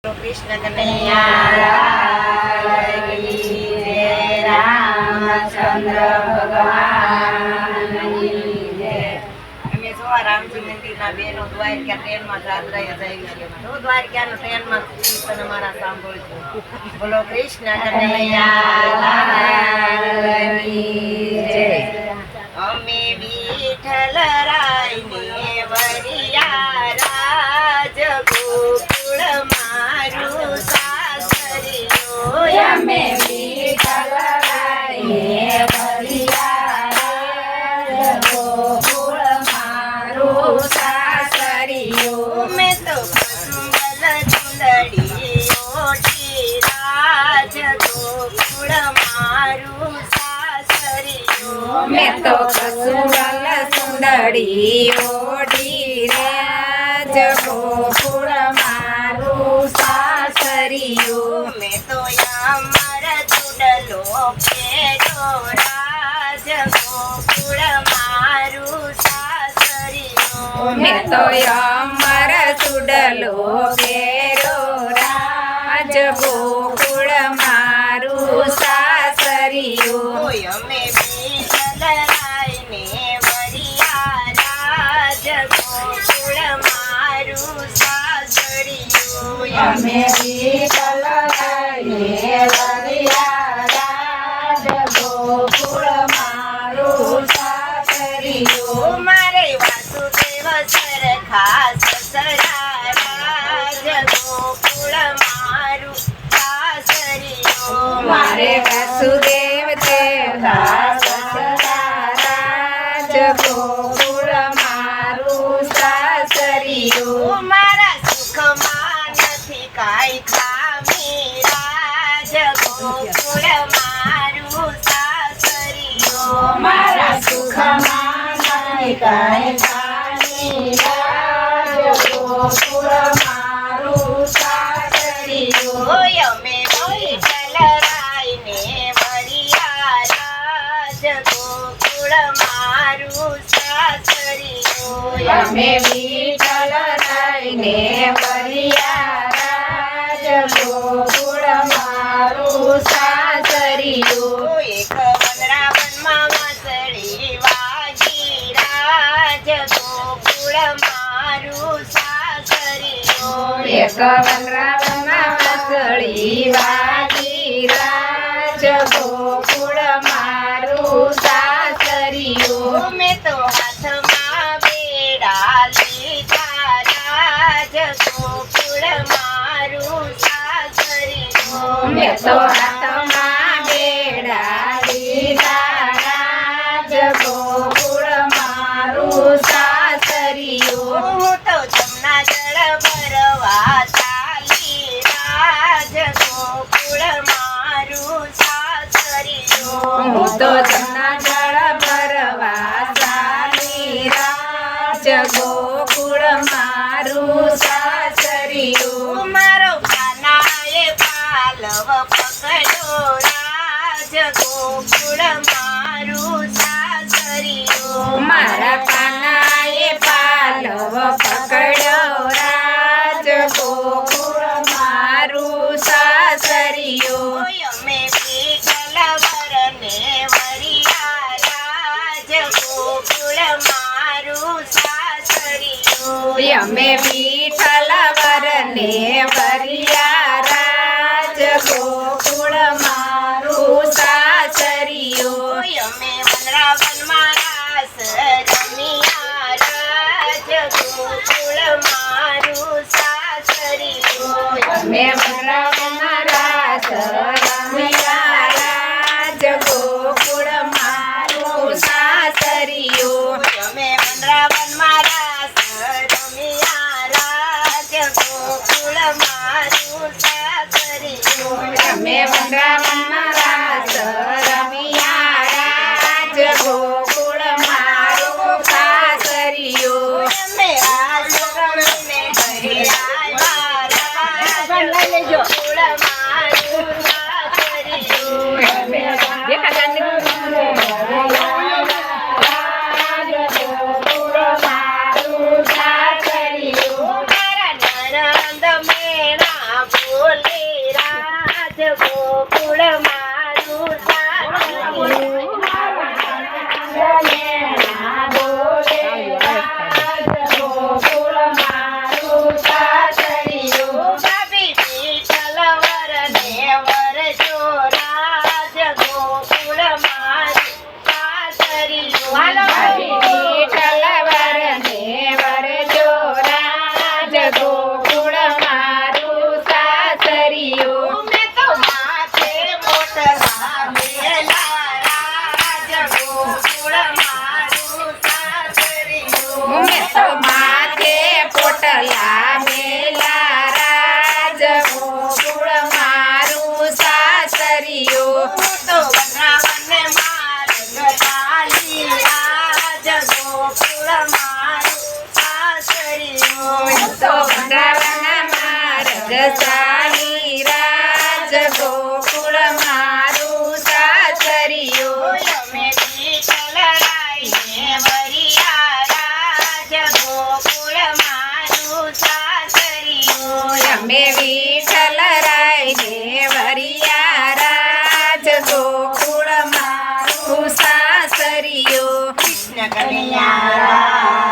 कृष्ण कन्हैया रामचंद्र भगवान रामजी मंदिर ना बेनो द्वारका ट्रेन में जात्रा तो द्वारका ट्रेन में कीर्तन हमारा सांभळજો बोलो कृष्ण कन्हैया अमे विठ्ठल राय ने वरिया राज गोकुळ मारू सासरियो अमे विठ्ठल राय ने वरिया राज गोकुळ मारू सासरियो मैं तो कुसुमल चुंदड़ी ओठी राज गोकुळ मारू सासरियो मैं तो कसुरल सुंदरी ओढ़ी राज गोकुळ मारू सासरियो मैं तो यामर चुडलो पेरो राज गोकुळ मारू सासरियो मैं तो अमर चुडलो पेरो राज गोकुळ मारू सासरियो અમે વિઠ્ઠલ રાય ને વરિયા રાજ ગોકુળ મારું સાસરિયું અમે વિઠ્ઠલ રાય ને વરિયા રાજ ગોકુળ મારું સાસરિયો મારે વાસુદેવ સરખા સસરા રાજ ગોકુળ મારું સાસરિયું મારે વાસુદેવ દેવતા સસરા રાજ ગોકુળ મારું સાસરિયું મારા સુખમાં નથી કાંઈ ખામી રાજ ગોકુળ મારું સાસરિયું મારા સુખમાં નહીં કાંઈ ખામી રાજ ગોકુળ મારું સાસરિયું ઓય અમે વિઠ્ઠલ રાય ને વરિયા રાજ ગોકુળ મારું સાસરિયું અમે વિઠ્ઠલ રાય ને વરિયા રાજ ગોકુળ મારું સાસરિયું એક વનરાવનમાં વાંસળી વાગી રાજ ગોકુળ મારું સાસરિયું એક વનરાવનમાં વાંસળી વાગી રાજ ગોકુળ મારું સાસરિયું મેં તો હાથમાં બેડા લીધા રાજ ગોકુળ મારું સાસરિયું મેં તો હાથમાં બેડા લીધા રાજ ગોકુળ મારું સાસરિયું હું તો જમના જળ ભરવા ચાલી રાજ ગોકુળ મારું સાસરિયું હું તો જમના જળ ભરવા ચાલી રાજ ગોકુળ મારું સાસરિયું મારો કાનાએ પાલવ પકડ્યો રાજ ગોકુળ મારું સાસરિયું મારા કાનાએ પાલવ પકડ્યો રાજ ગોકુળ મારું સાસરિયું અમે વિઠ્ઠલ વરને વરિયા રાજ ગોકુળ મારું સાસરિયું અમે વિઠ્ઠલ વરને વરિયા રાજ ગોકુળ મારું સાસરિયું અમે વનરાવનમાં રાસ રમ્યા રાજ ગોકુળ મારું સાસરિયું અમે વનરાવનમાં રાસ રમ્યા રાજ ગોકુળ મારું સાસરિયું અમે વનરાવનમાં રાસ રમ્યા રાજ ગોકુળ મારું સાસરિયું અમે વનરાવનમાં રાસ રમ્યા રાજ ગોકુળ મારું સાસરિયું અમે રાસ રમીને ઘરે આવ્યા રાજ ગોકુળ મારું સાસરિયું અમે રાજ ગોકુળ મારું સાસરિયું મારા નણંદ મેણા ના બોલે રાજ ગોકુળ મારું સાસરિયું. ભાભી વિઠ્ઠલ વરને વરજો રાજ ગોકુળ મારું સાસરિયું. હાલો વિઠ્ઠલ વરને વરજો રાજ ગોકુળ મારું સાસરિયું. મેં તો માથે મોટલા મેલા રાજ ગોકુળ મારું સાસરિયું. મેં તો માથે પોટલા મેલા રાજ ગોકુળ મારું સાસરિયું. હું તો વનરાવને માર્ગ ચાલી રાજ ગોકુળ મારું સાસરિયું. તો વૃંદાવન માર્ગ ચાલી રાજ ગોકુળ મારું સાસરિયું. અમે વિઠ્ઠલ રાયને વરિયા રાજ ગોકુળ મારું સાસરિયું. અમે વિઠ્ઠલ રાયને વરિયા રાજ ગોકુળ મારું સાસરિયું. કૃષ્ણ કનૈયા